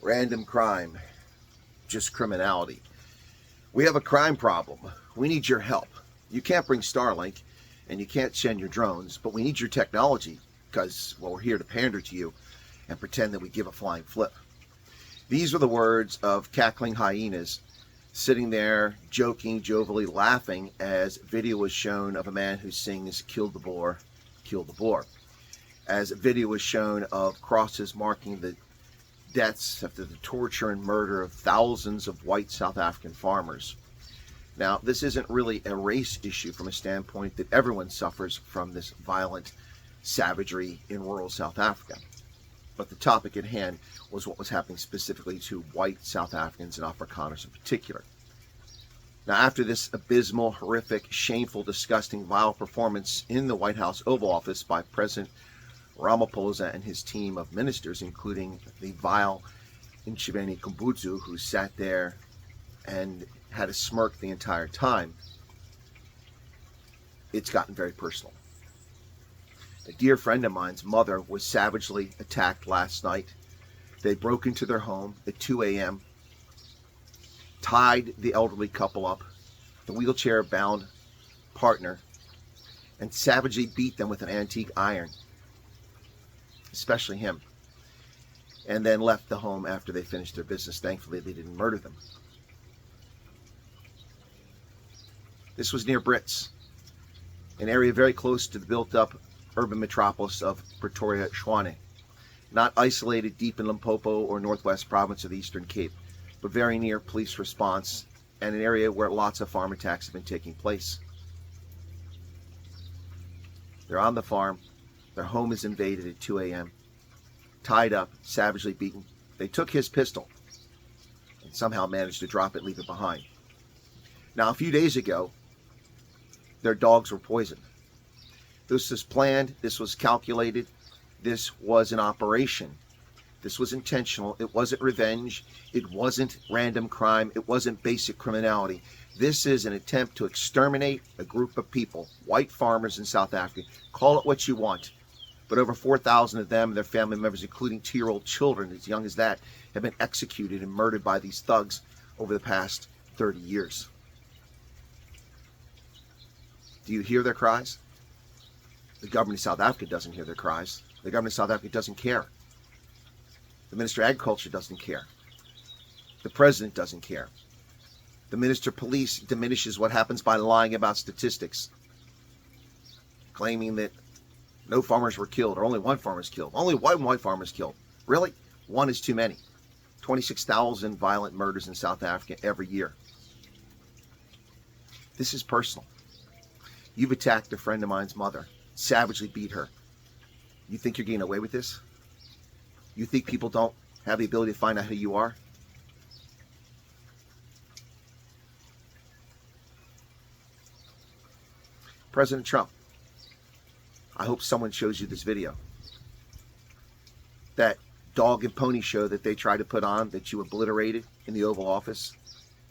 random crime, just criminality. We have a crime problem. We need your help. You can't bring Starlink and you can't send your drones, but we need your technology because, well, we're here to pander to you and pretend that we give a flying flip. These are the words of cackling hyenas sitting there joking, jovially laughing as video was shown of a man who sings "Kill the boar, kill the boar." As video was shown of crosses marking the deaths after the torture and murder of thousands of white South African farmers. Now, this isn't really a race issue from a standpoint that everyone suffers from this violent savagery in rural South Africa. But the topic at hand was what was happening specifically to white South Africans and Afrikaners in particular. Now, after this abysmal, horrific, shameful, disgusting, vile performance in the White House Oval Office by President Ramaphosa and his team of ministers, including the vile Nchibeni Kumbutsu, who sat there and had a smirk the entire time, it's gotten very personal. A dear friend of mine's mother was savagely attacked last night. They broke into their home at 2 a.m., tied the elderly couple up, the wheelchair-bound partner, and savagely beat them with an antique iron, especially him, and then left the home after they finished their business. Thankfully, they didn't murder them. This was near Brits, an area very close to the built-up urban metropolis of Pretoria, Tshwane, not isolated deep in Limpopo or Northwest Province of the Eastern Cape, but very near police response and an area where lots of farm attacks have been taking place. They're on the farm. Their home is invaded at 2 a.m., tied up, savagely beaten. They took his pistol and somehow managed to drop it, leave it behind. Now, a few days ago, their dogs were poisoned. This was planned. This was calculated. This was an operation. This was intentional. It wasn't revenge. It wasn't random crime. It wasn't basic criminality. This is an attempt to exterminate a group of people, white farmers in South Africa. Call it what you want. But over 4,000 of them and their family members, including 2-year-old children as young as that, have been executed and murdered by these thugs over the past 30 years. Do you hear their cries? The government of South Africa doesn't hear their cries. The government of South Africa doesn't care. The Minister of Agriculture doesn't care. The President doesn't care. The Minister of Police diminishes what happens by lying about statistics, claiming that no farmers were killed, or only one farmer was killed. Only one white farmer was killed. Really? One is too many. 26,000 violent murders in South Africa every year. This is personal. You've attacked a friend of mine's mother, savagely beat her. You think you're getting away with this? You think people don't have the ability to find out who you are? President Trump, I hope someone shows you this video. That dog and pony show that they tried to put on that you obliterated in the Oval Office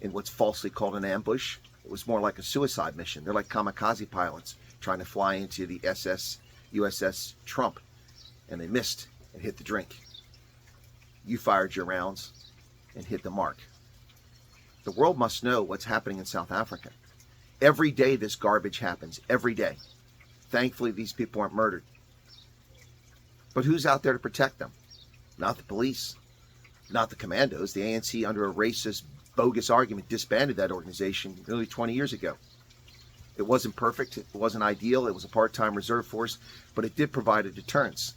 in what's falsely called an ambush. It was more like a suicide mission. They're like kamikaze pilots trying to fly into the USS Trump, and they missed and hit the drink. You fired your rounds and hit the mark. The world must know what's happening in South Africa. Every day this garbage happens. Every day. Thankfully, these people aren't murdered. But who's out there to protect them? Not the police. Not the commandos. The ANC, under a racist, bogus argument, disbanded that organization nearly 20 years ago. It wasn't perfect. It wasn't ideal. It was a part-time reserve force, but it did provide a deterrence.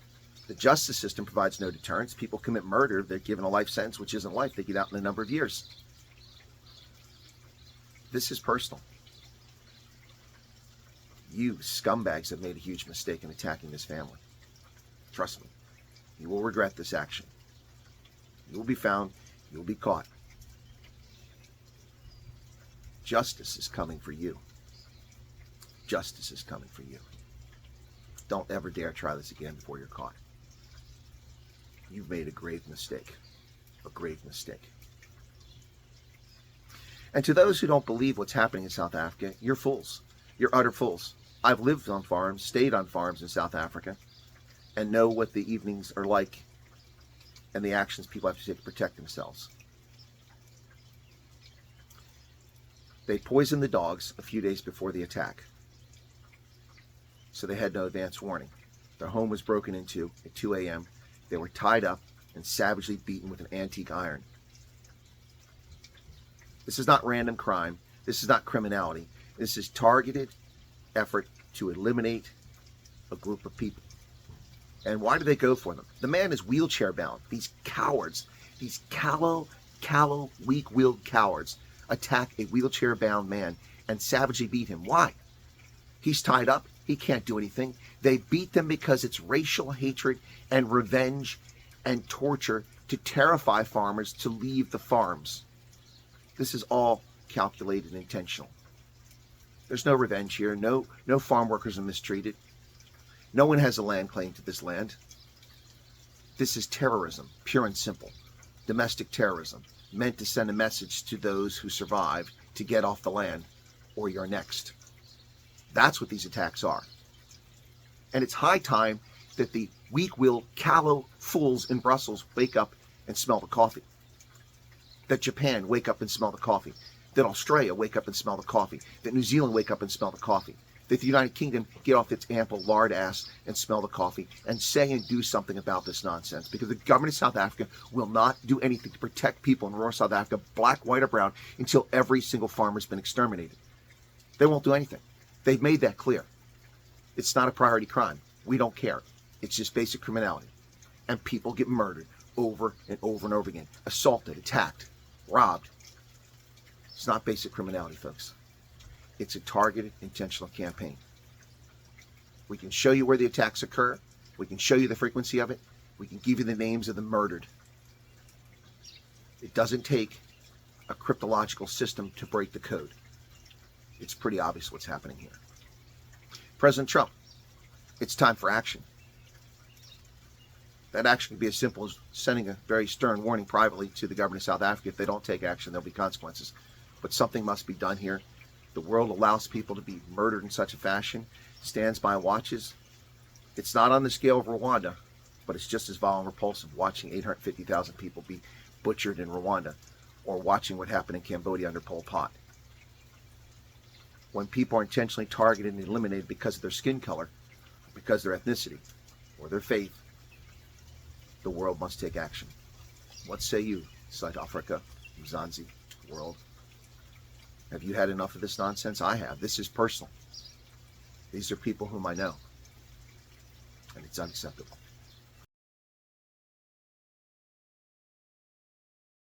The justice system provides no deterrence. People commit murder. They're given a life sentence, which isn't life. They get out in a number of years. This is personal. You scumbags have made a huge mistake in attacking this family. Trust me. You will regret this action. You will be found. You will be caught. Justice is coming for you. Justice is coming for you. Don't ever dare try this again before you're caught. You've made a grave mistake. A grave mistake. And to those who don't believe what's happening in South Africa, you're fools. You're utter fools. I've lived on farms, stayed on farms in South Africa, and know what the evenings are like and the actions people have to take to protect themselves. They poisoned the dogs a few days before the attack, so they had no advance warning. Their home was broken into at 2 a.m. They were tied up and savagely beaten with an antique iron. This is not random crime. This is not criminality. This is targeted effort to eliminate a group of people. And why do they go for them? The man is wheelchair bound. These cowards, these callow, weak-willed cowards attack a wheelchair bound man and savagely beat him. Why? He's tied up. He can't do anything. They beat them because it's racial hatred and revenge and torture to terrify farmers to leave the farms. This is all calculated and intentional. There's no revenge here. No farm workers are mistreated. No one has a land claim to this land. This is terrorism, pure and simple. Domestic terrorism, meant to send a message to those who survive to get off the land, or you're next. That's what these attacks are. And it's high time that the weak-willed, callow fools in Brussels wake up and smell the coffee. That Japan wake up and smell the coffee. That Australia wake up and smell the coffee. That New Zealand wake up and smell the coffee. That the United Kingdom get off its ample lard ass and smell the coffee and say and do something about this nonsense. Because the government of South Africa will not do anything to protect people in rural South Africa, black, white, or brown, until every single farmer's been exterminated. They won't do anything. They've made that clear. It's not a priority crime. We don't care. It's just basic criminality. And people get murdered over and over and over again. Assaulted, attacked, robbed. It's not basic criminality, folks. It's a targeted, intentional campaign. We can show you where the attacks occur. We can show you the frequency of it. We can give you the names of the murdered. It doesn't take a cryptological system to break the code. It's pretty obvious what's happening here. President Trump, it's time for action. That action can be as simple as sending a very stern warning privately to the government of South Africa. If they don't take action, there'll be consequences. But something must be done here. The world allows people to be murdered in such a fashion, stands by and watches. It's not on the scale of Rwanda, but it's just as vile and repulsive watching 850,000 people be butchered in Rwanda, or watching what happened in Cambodia under Pol Pot. When people are intentionally targeted and eliminated because of their skin color, because of their ethnicity, or their faith, the world must take action. What say you, South Africa, Mzansi, world? Have you had enough of this nonsense? I have. This is personal. These are people whom I know. And it's unacceptable.